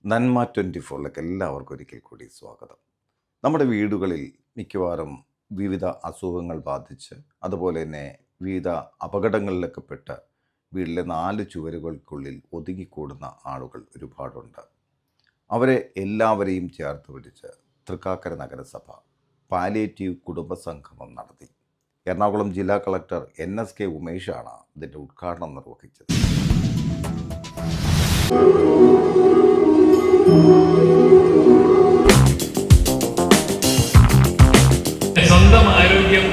നന്മ 24ലേക്ക് എല്ലാവർക്കും ഒരിക്കൽ കൂടി സ്വാഗതം. നമ്മുടെ വീടുകളിൽ മിക്കവാറും വിവിധ അസുഖങ്ങൾ ബാധിച്ച് അതുപോലെ തന്നെ വിവിധ അപകടങ്ങളിലൊക്കെ പെട്ട് വീട്ടിലെ 4 ചുവരുകൾക്കുള്ളിൽ ഒതുങ്ങിക്കൂടുന്ന ആളുകൾ ഒരുപാടുണ്ട്. അവരെ എല്ലാവരെയും ചേർത്ത് പിടിച്ച് തൃക്കാക്കര നഗരസഭ പാലിയേറ്റീവ് കുടുംബ സംഗമം നടത്തി. എറണാകുളം ജില്ലാ കളക്ടർ NSK ഉമേഷാണ് ഇതിൻ്റെ ഉദ്ഘാടനം നിർവഹിച്ചത്. സ്വന്തം ആരോഗ്യം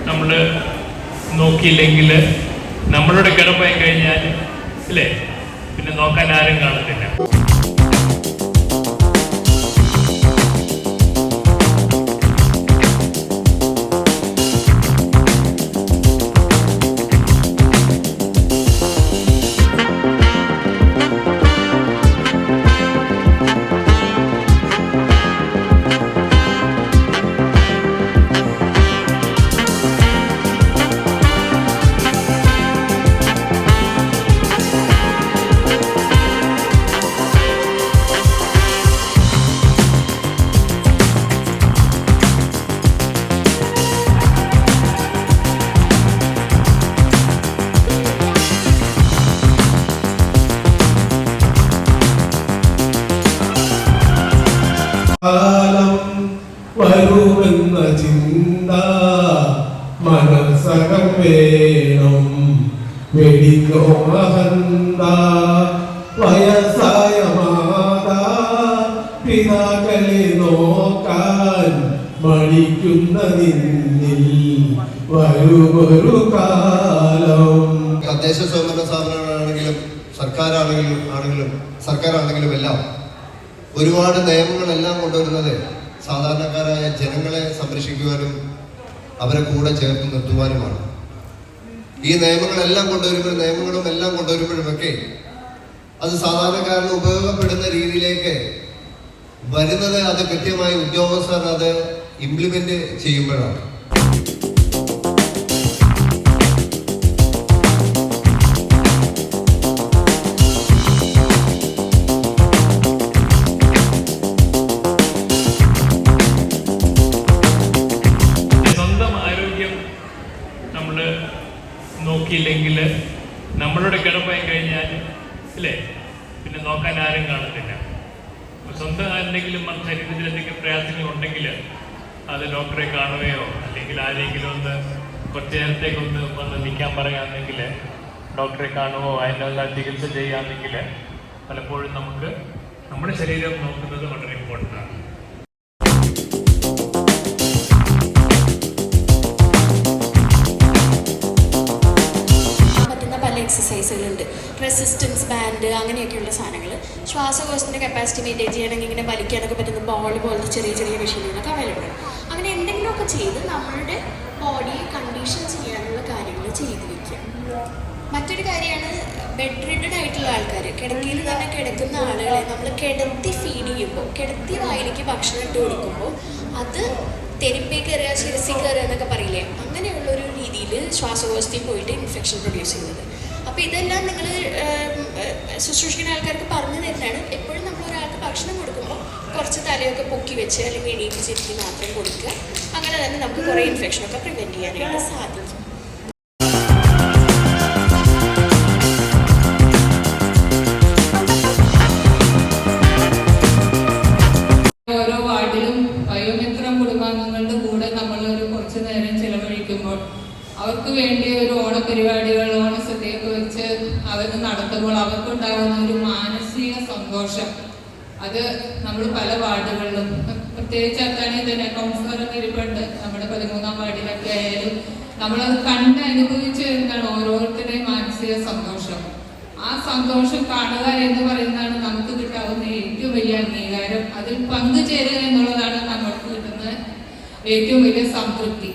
നമ്മൾ നോക്കിയില്ലെങ്കിൽ നമ്മളുടെ കിടപ്പായി കഴിഞ്ഞാൽ അല്ലേ പിന്നെ നോക്കാൻ ആരും കാണത്തില്ല. വരുമെന്ന ചിന്ത മനസ്സകം വേണം. വെടിക്കോ മഹന്ത വയസ്സായ മാതാ പിതാക്കളെ നോക്കാൻ മടിക്കുന്ന നിന്നിൽ വരുമൊരു കാലം. തദ്ദേശ സ്വയംഭരണ സ്ഥാപനങ്ങളാണെങ്കിലും സർക്കാരാണെങ്കിലും എല്ലാം ഒരുപാട് നിയമങ്ങളെല്ലാം കൊണ്ടുവരുന്നത് സാധാരണക്കാരായ ജനങ്ങളെ സംരക്ഷിക്കുവാനും അവരെ കൂടെ ചേർത്ത് നിർത്തുവാനുമാണ്. ഈ നിയമങ്ങളെല്ലാം കൊണ്ടുവരുമ്പോഴൊക്കെ അത് സാധാരണക്കാരന് ഉപയോഗപ്പെടുന്ന രീതിയിലേക്ക് വരുന്നത് അത് കൃത്യമായി ഉദ്യോഗസ്ഥർ അത് ഇംപ്ലിമെന്റ് ചെയ്യുമ്പോഴാണ്. നോക്കിയില്ലെങ്കിൽ നമ്മളുടെ കിടപ്പായി കഴിഞ്ഞാൽ അല്ലേ പിന്നെ നോക്കാൻ ആരും കാണത്തില്ല. സ്വന്തം എന്തെങ്കിലും ശരീരത്തിൽ എന്തെങ്കിലും പ്രയാസങ്ങൾ ഉണ്ടെങ്കിൽ അത് ഡോക്ടറെ കാണുകയോ അല്ലെങ്കിൽ ആരെങ്കിലും ഒന്ന് കുറച്ച് നേരത്തേക്കൊന്ന് വന്ന് നിൽക്കാൻ പറയുകയാണെങ്കിൽ ഡോക്ടറെ കാണുകയോ അതിനുള്ള ചികിത്സ ചെയ്യുകയാണെങ്കിൽ പലപ്പോഴും നമുക്ക് നമ്മുടെ ശരീരം നോക്കുന്നത് വളരെ ഇമ്പോർട്ടൻ്റ് ആണ്. എക്സസൈസുകളുണ്ട്, റെസിസ്റ്റൻസ് ബാൻഡ്, അങ്ങനെയൊക്കെയുള്ള സാധനങ്ങൾ. ശ്വാസകോശത്തിൻ്റെ കപ്പാസിറ്റി മെയിൻറ്റെയിൻ ചെയ്യണമെങ്കിൽ ഇങ്ങനെ വലിക്കാനൊക്കെ പറ്റുന്ന ബോൾ പോലത്തെ ചെറിയ ചെറിയ മെഷീനുകളൊക്കെ അവൈലബിൾ. അങ്ങനെ എന്തെങ്കിലുമൊക്കെ ചെയ്ത് നമ്മളുടെ ബോഡിയെ കണ്ടീഷൻ ചെയ്യാനുള്ള കാര്യങ്ങൾ ചെയ്ത് വയ്ക്കുക. മറ്റൊരു കാര്യമാണ് ബെഡ് റിഡഡ് ആയിട്ടുള്ള ആൾക്കാർ, കിടക്കയിൽ തന്നെ കിടക്കുന്ന ആളുകളെ നമ്മൾ കിടത്തി ഫീഡ് ചെയ്യുമ്പോൾ, കിടത്തി വായിലേക്ക് ഭക്ഷണം ഇട്ട് കൊടുക്കുമ്പോൾ അത് തെരുപ്പേ കയറുക, ശിരസി കയറുക എന്നൊക്കെ പറയില്ലേ, അങ്ങനെയുള്ളൊരു രീതിയിൽ ശ്വാസകോശത്തിൽ പോയിട്ട് ഇൻഫെക്ഷൻ പ്രൊഡ്യൂസ് ചെയ്യുന്നത്. അപ്പോൾ ഇതെല്ലാം നിങ്ങൾ ശുശ്രൂഷിക്കുന്ന ആൾക്കാർക്ക് പറഞ്ഞു തരുന്നതാണ്. എപ്പോഴും നമ്മൾ ഒരാൾക്ക് ഭക്ഷണം കൊടുക്കുമ്പോൾ കുറച്ച് തലയൊക്കെ പൊക്കി വെച്ച് അല്ലെങ്കിൽ എണീറ്റിച്ചിരുത്തി മാത്രം കൊടുക്കുക. അങ്ങനെ തന്നെ നമുക്ക് കുറേ ഇൻഫെക്ഷനൊക്കെ പ്രിവെൻറ്റ് ചെയ്യാനായിട്ട് സാധിക്കും. ഓരോ വാർഡിലും വയോമിത്രം കുടുംബാംഗങ്ങളുടെ കൂടെ നമ്മളൊരു കുറച്ച് നേരം ചിലവഴിക്കുമ്പോൾ അവർക്ക് വേണ്ടി ഒരു ഓണപരിപാടികൾ, ഓണസദ്യയൊക്കെ വെച്ച് അവർ നടത്തുമ്പോൾ അവർക്കുണ്ടാകുന്ന ഒരു മാനസിക സന്തോഷം, അത് നമ്മൾ പല വാർഡുകളിലും, പ്രത്യേകിച്ച് അത്താണി തന്നെ കൗൺസിലർ എന്നിരിപ്പുണ്ട്, നമ്മുടെ 13ാം വാർഡിലൊക്കെ ആയാലും നമ്മളത് കണ്ട് അനുഭവിച്ചു വരുന്നതാണ് ഓരോരുത്തരുടെയും മാനസിക സന്തോഷം. ആ സന്തോഷം കാണുക എന്ന് പറയുന്നതാണ് നമുക്ക് കിട്ടാവുന്ന ഏറ്റവും വലിയ അംഗീകാരം. അതിൽ പങ്കുചേരുക എന്നുള്ളതാണ് നമ്മൾക്ക് കിട്ടുന്ന ഏറ്റവും വലിയ സംതൃപ്തി.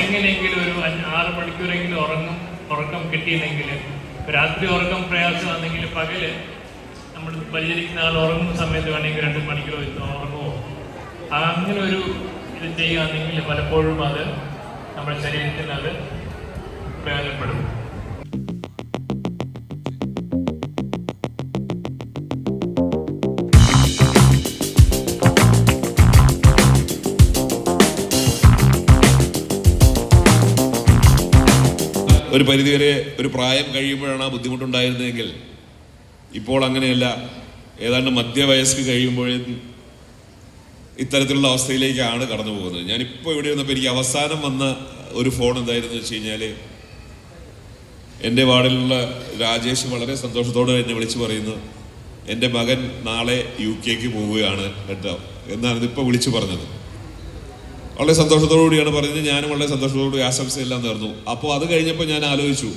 എങ്ങനെയെങ്കിലും ഒരു 6 മണിക്കൂറെങ്കിലും ഉറക്കം കിട്ടിയില്ലെങ്കിൽ, രാത്രി ഉറക്കം പ്രയാസമാണെങ്കിൽ പകല് നമ്മൾ പരിചരിക്കുന്ന ആൾ ഉറങ്ങുന്ന സമയത്ത് വേണമെങ്കിൽ 2 മണിക്കൂർ ഉറങ്ങുമോ, അങ്ങനെ ഒരു ഇത് ചെയ്യുകയാണെങ്കിൽ പലപ്പോഴും അത് നമ്മുടെ ശരീരത്തിന് അത് പ്രയോജനപ്പെടും. ഒരു പരിധിവരെ ഒരു പ്രായം കഴിയുമ്പോഴാണ് ആ ബുദ്ധിമുട്ടുണ്ടായിരുന്നതെങ്കിൽ ഇപ്പോൾ അങ്ങനെയല്ല. ഏതാണ്ട് മധ്യവയസ്ക്ക് കഴിയുമ്പോഴേ ഇത്തരത്തിലുള്ള അവസ്ഥയിലേക്കാണ് കടന്നു പോകുന്നത്. ഞാനിപ്പോൾ ഇവിടെ വന്നപ്പോൾ എനിക്ക് അവസാനം വന്ന ഒരു ഫോൺ എന്തായിരുന്നു വെച്ച് കഴിഞ്ഞാൽ, എൻ്റെ വാർഡിലുള്ള രാജേഷ് വളരെ സന്തോഷത്തോടെ എന്നെ വിളിച്ച് പറയുന്നു, എൻ്റെ മകൻ നാളെ UK പോവുകയാണ് കേട്ടോ എന്നാണ് ഇതിപ്പോൾ വിളിച്ചു പറഞ്ഞത്. വളരെ സന്തോഷത്തോടു കൂടിയാണ് പറഞ്ഞത്. ഞാനും വളരെ സന്തോഷത്തോടുകൂടി ആശംസയെല്ലാം നേർന്നു. അപ്പോൾ അത് കഴിഞ്ഞപ്പോൾ ഞാൻ ആലോചിച്ചു,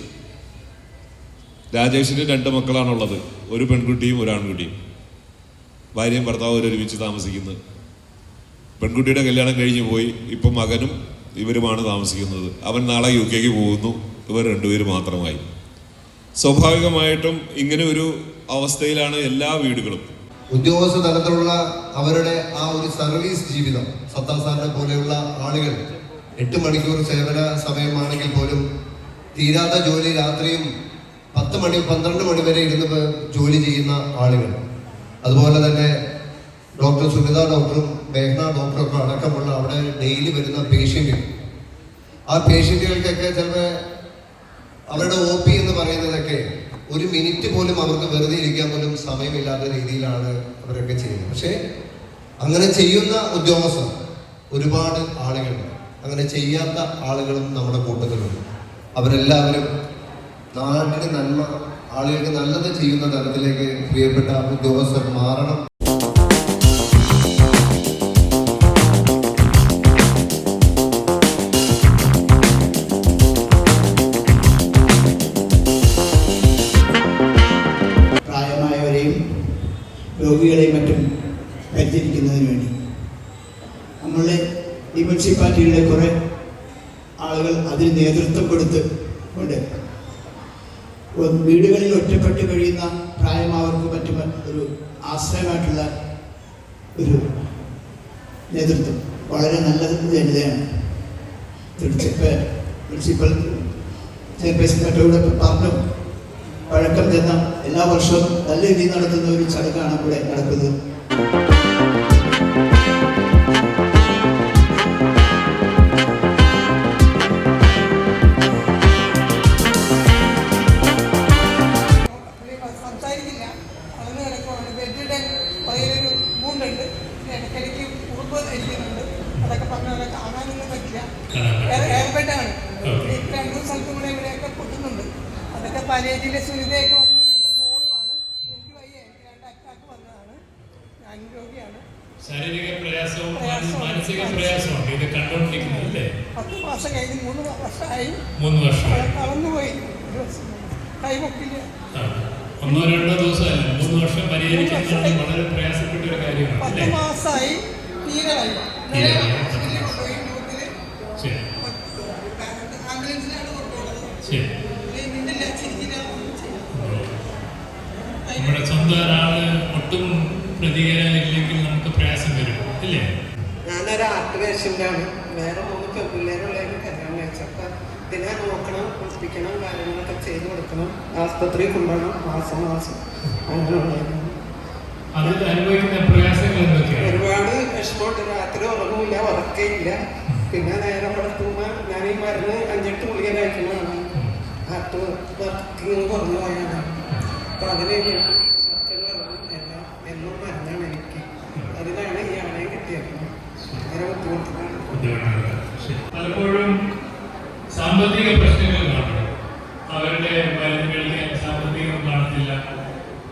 രാജേഷിന് 2 മക്കളാണുള്ളത്, ഒരു പെൺകുട്ടിയും ഒരു ആൺകുട്ടിയും. ഭാര്യയും ഭർത്താവും ഒരുമിച്ച് താമസിക്കുന്നത്. പെൺകുട്ടിയുടെ കല്യാണം കഴിഞ്ഞ് പോയി, ഇപ്പം മകനും ഇവരുമാണ് താമസിക്കുന്നത്. അവൻ നാളെ UK പോകുന്നു. ഇവർ 2 പേര് മാത്രമായി. സ്വാഭാവികമായിട്ടും ഇങ്ങനെ ഒരു അവസ്ഥയിലാണ് എല്ലാ വീടുകളും. ഉദ്യോഗസ്ഥ തലത്തിലുള്ള അവരുടെ ആ ഒരു സർവീസ് ജീവിതം, സത്താർ സാറിനെ പോലെയുള്ള ആളുകൾ 8 മണിക്കൂർ സേവന സമയമാണെങ്കിൽ പോലും തീരാത്ത ജോലി രാത്രിയും 10 മണി 12 മണി വരെ ഇരുന്ന് ജോലി ചെയ്യുന്ന ആളുകൾ. അതുപോലെ തന്നെ ഡോക്ടർ സുനിത ഡോക്ടറും മേഘ്ന ഡോക്ടറൊക്കെ അടക്കമുള്ള അവിടെ ഡെയിലി വരുന്ന പേഷ്യൻറ്റുകൾ, ആ പേഷ്യൻറ്റുകൾക്കൊക്കെ ചിലപ്പോൾ അവരുടെ OP എന്ന് പറയുന്നതൊക്കെ 1 മിനിറ്റ് പോലും അവർക്ക് വെറുതെ ഇരിക്കാൻ പോലും സമയമില്ലാത്ത രീതിയിലാണ് അവരൊക്കെ ചെയ്യുന്നത്. പക്ഷേ അങ്ങനെ ചെയ്യുന്ന ഉദ്യോഗസ്ഥർ ഒരുപാട് ആളുകളുണ്ട്. അങ്ങനെ ചെയ്യാത്ത ആളുകളും നമ്മുടെ കൂട്ടത്തിലുണ്ട്. അവരെല്ലാവരും നാടിന് നന്മ, ആളുകൾക്ക് നല്ലത് ചെയ്യുന്ന തരത്തിലേക്ക് പ്രിയപ്പെട്ട ഉദ്യോഗസ്ഥർ മാറണം. രോഗികളെയും മറ്റും പരിചരിക്കുന്നതിന് വേണ്ടി നമ്മളുടെ ഈ മുനിസിപ്പാലിറ്റിയിലെ കുറേ ആളുകൾ അതിന് നേതൃത്വം കൊടുത്ത് കൊണ്ട് വീടുകളിൽ ഒറ്റപ്പെട്ട് കഴിയുന്ന പ്രായമായവർക്ക് മറ്റും ഒരു ആശ്രയമായിട്ടുള്ള ഒരു നേതൃത്വം വളരെ നല്ലത് ജനതയാണ്. തീർച്ചയായും മുനിസിപ്പൽ ചെയർപേഴ്സൺ മറ്റോടെ പറഞ്ഞു, പഴക്കം ചെന്ന എല്ലാ വർഷവും നല്ല രീതിയിൽ നടത്തുന്ന ഒരു ചടങ്ങാണ് ഇവിടെ നടക്കുന്നത്. സംസാരിക്കില്ല, വളർന്നു കിടക്കുവാണ്. ബെഡിയുടെ വയറൊരു മൂണ്ടുണ്ട്, ഇടയ്ക്കിടയ്ക്ക് ഉറുമ്പ് അരിക്കുന്നുണ്ട്. അതൊക്കെ പറഞ്ഞാൽ കാണാനൊന്നും പറ്റില്ല. എയർബെഡാണ്. 2 സ്ഥലത്തും കൂടെ ഇവിടെയൊക്കെ പൊട്ടുന്നുണ്ട്. അതൊക്കെ പലേജിലെ സുനിതയൊക്കെ വന്നത് എൻ്റെ മോളുമാണ്. എനിക്ക് വയ്യ, എനിക്ക് 2 അറ്റാക്ക് വന്നതാണ്. ഞാൻ രോഗിയാണ്. ശാരീരിക പ്രയാസവും മാനസിക പ്രയാസവും ഇത് കണ്ടുകൊണ്ടിരിക്കുന്നത് 10 മാസം കഴിഞ്ഞ് 3 വർഷമായി. 3 വർഷം കളന്നുപോയി. കൈമുക്കില്ല. 1-2 ദിവസമല്ല, 3 വർഷം പരിഹരിക്കുന്നത് വളരെ പ്രയാസപ്പെട്ട ഒരു കാര്യമാണ്. 10 മാസമായി തീരെ വയ്യ. ആംബുലൻസിലാണ് കൊണ്ടുപോകുന്നത്. നമ്മുടെ സ്വന്തം ഒരാള് ഒട്ടും പ്രതികരണമില്ലെങ്കിൽ നമുക്ക് പ്രയാസം വരും, ഇല്ലേ? ഞാനൊരു ആർട്ട് പേഷ്യൻ്റാണ്. വേറെ 3 പെൺപിള്ളേരുള്ളതിന് കല്യാണം കഴിച്ചപ്പോൾ ഇതിനെ നോക്കണം, കുളിപ്പിക്കണം, കാര്യങ്ങളൊക്കെ ചെയ്ത് കൊടുക്കണം, ആസ്പത്രിയിൽ കൊണ്ടുപോകണം മാസം അങ്ങനെയുള്ളതാണ്. ഒരുപാട് വിഷമമുണ്ട്. രാത്രി ഉറങ്ങുമില്ല, ഉറക്കയില്ല. പിന്നെ നേരം കിടക്കുമ്പോൾ ഞാൻ ഈ മരുന്ന് 5-8 ഗുളിക കഴിക്കുന്നതാണ്. ഹാർട്ട് വർക്കിങ് കുറഞ്ഞു പോയാണ്. അപ്പോൾ അതിന് എന്നും മരുന്നാണ് എനിക്ക്. അതിനാണ് ഈ ആളെയും കിട്ടിയേക്കുന്നത്. വളരെ ബുദ്ധിമുട്ടാണ്. പലപ്പോഴും സാമ്പത്തിക പ്രശ്നങ്ങൾ കാണും. അവരുടെ മരുന്ന് കഴിക്കാൻ സാമ്പത്തികം കാണത്തില്ല,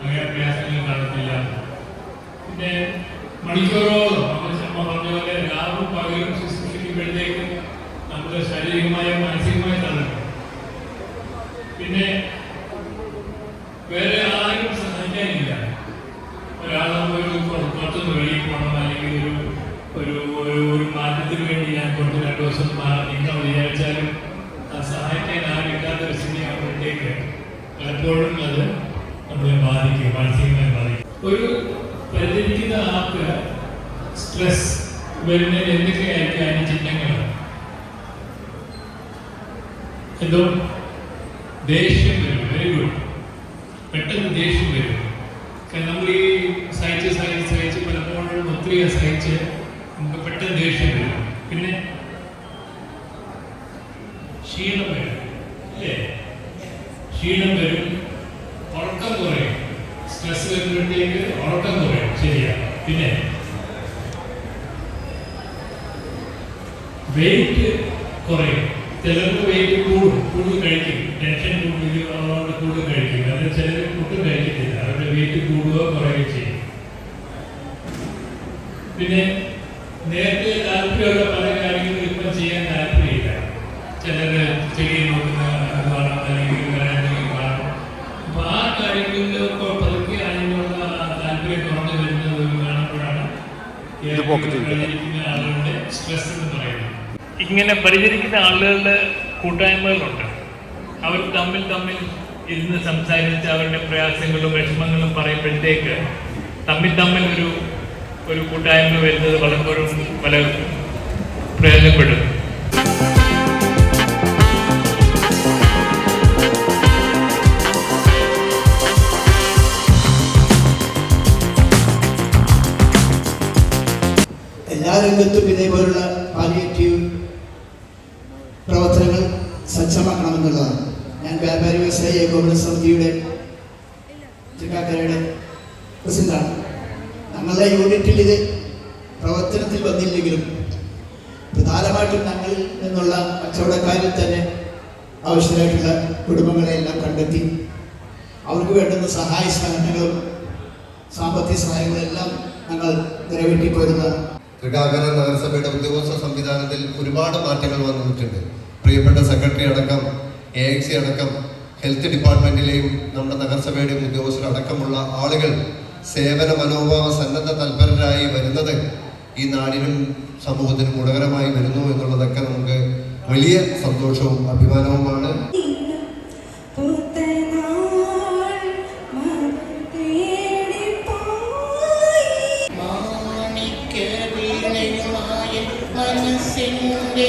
അങ്ങനെ പ്രയാസങ്ങൾ കാണത്തില്ല. പിന്നെ മണിക്കൂറോളം നമ്മൾ പറഞ്ഞ പോലെ രാവും പകലും ശുശ്രൂഷിക്കുമ്പോഴത്തേക്ക് നമ്മുടെ ശാരീരികമായും മാനസികമായും തളരും. പിന്നെ വേറെ ആരും സഹായിക്കാനില്ല. ഒരാളൊരു പുറത്തുനിന്ന് വെളിയിൽ പോകണം, അല്ലെങ്കിൽ ഒരു മാറ്റത്തിന് വേണ്ടി ഞാൻ കുറച്ച് 2 ദിവസം നിങ്ങൾ വിചാരിച്ചാലും സഹായിക്കാൻ ആരും ഇല്ലാത്ത ഒരു സ്ഥിതിയാകുമ്പോഴത്തേക്ക് പലപ്പോഴും അത് നമ്മളെ ബാധിക്കും, മാനസികമായി ബാധിക്കും. ഒരു പരിചരിക്കുന്ന ആൾക്ക് സ്ട്രെസ് വരുന്നതിന് എന്തൊക്കെയായിരിക്കും അതിന് ചിഹ്നങ്ങൾ? എന്തോ ദേഷ്യം വരും. Very good. പെട്ടെന്ന് ദേഷ്യം വരും. കാരണം നമ്മൾ ഈ സഹിച്ച് പലപ്പോഴും ഒത്തിരി സഹിച്ച് നമുക്ക് പെട്ടെന്ന് ദേഷ്യം വരും. പിന്നെ ക്ഷീണം വരും, അല്ലേ? ക്ഷീണം വരും, ഉറക്കം കുറയും. സ്ട്രെസ് വരുമ്പോഴത്തേക്ക് ഉറക്കം കുറയും, ശരിയാണ്. പിന്നെ വെയിറ്റ് കുറയും. ചിലർക്ക് വെയിറ്റ് കൂടുതൽ കഴിക്കും, ടെൻഷൻ കൂടുതൽ കഴിക്കും. അത് ചിലർ ഒട്ടും കഴിക്കത്തില്ല, അവരുടെ വെയിറ്റ് കൂടുകയോ കുറയുകയോ ചെയ്യും. പിന്നെ നേരത്തെ താല്പര്യമുള്ള പല കാര്യങ്ങളും ഇപ്പം ചെയ്യാൻ താല്പര്യമില്ല. ചിലർ ചെടി നോക്കുന്ന കാണും, അല്ലെങ്കിൽ വേറെ എന്തെങ്കിലും കാണും. അപ്പൊ ആ കാര്യങ്ങളിലൊക്കെ പതുക്കെ അതിനുള്ള താല്പര്യം കുറഞ്ഞു വരുന്നത് കാണുമ്പോഴാണ് പരിചരിക്കുന്ന ആളുകളുടെ സ്ട്രെസ് എന്ന് പറയുന്നത്. ഇങ്ങനെ പരിചരിക്കുന്ന ആളുകളുടെ കൂട്ടായ്മകളുണ്ട്. അവർ തമ്മിൽ ഇരുന്ന് സംസാരിച്ച് അവരുടെ പ്രയാസങ്ങളും വിഷമങ്ങളും പറയുമ്പോഴത്തേക്ക് തമ്മിൽ ഒരു കൂട്ടായ്മ വരുന്നത് പലപ്പോഴും പല പ്രയോജനപ്പെടും. എല്ലാ രംഗത്തും ഇതേപോലുള്ള പാലിയേറ്റീവ് പ്രവർത്തനങ്ങൾ സജ്ജമാക്കണമെന്നുള്ളതാണ്. ഞാൻ വ്യാപാരി വ്യവസായ ഏകോപന സമിതിയുടെ തൃക്കാക്കരയുടെ പ്രസിഡന്റാണ്. ഞങ്ങളുടെ യൂണിറ്റിൽ ഇത് പ്രവർത്തനത്തിൽ വന്നില്ലെങ്കിലും പ്രധാനമായിട്ടും ഞങ്ങളിൽ നിന്നുള്ള കച്ചവടക്കാരിൽ തന്നെ ആവശ്യമായിട്ടുള്ള കുടുംബങ്ങളെല്ലാം കണ്ടെത്തി അവർക്ക് വേണ്ടുന്ന സഹായ സഹകരണങ്ങളും സാമ്പത്തിക സഹായങ്ങളെല്ലാം ഞങ്ങൾ നിറവേറ്റിപ്പോരുന്നതാണ്. തൃക്കാക്കര നഗരസഭയുടെ ഉദ്യോഗസ്ഥ സംവിധാനത്തിൽ ഒരുപാട് മാറ്റങ്ങൾ വന്നിട്ടുണ്ട്. പ്രിയപ്പെട്ട സെക്രട്ടറി അടക്കം, AXC അടക്കം, ഹെൽത്ത് ഡിപ്പാർട്ട്മെന്റിലെയും നമ്മുടെ നഗരസഭയുടെയും ഉദ്യോഗസ്ഥരടക്കമുള്ള ആളുകൾ സേവന മനോഭാവ സന്നദ്ധ തൽപരരായി വരുന്നത് ഈ നാടിനും സമൂഹത്തിനും ഗുണകരമായി വരുന്നു എന്നുള്ളതൊക്കെ നമുക്ക് വലിയ സന്തോഷവും അഭിമാനവുമാണ്. മനസ്സിൻ്റെ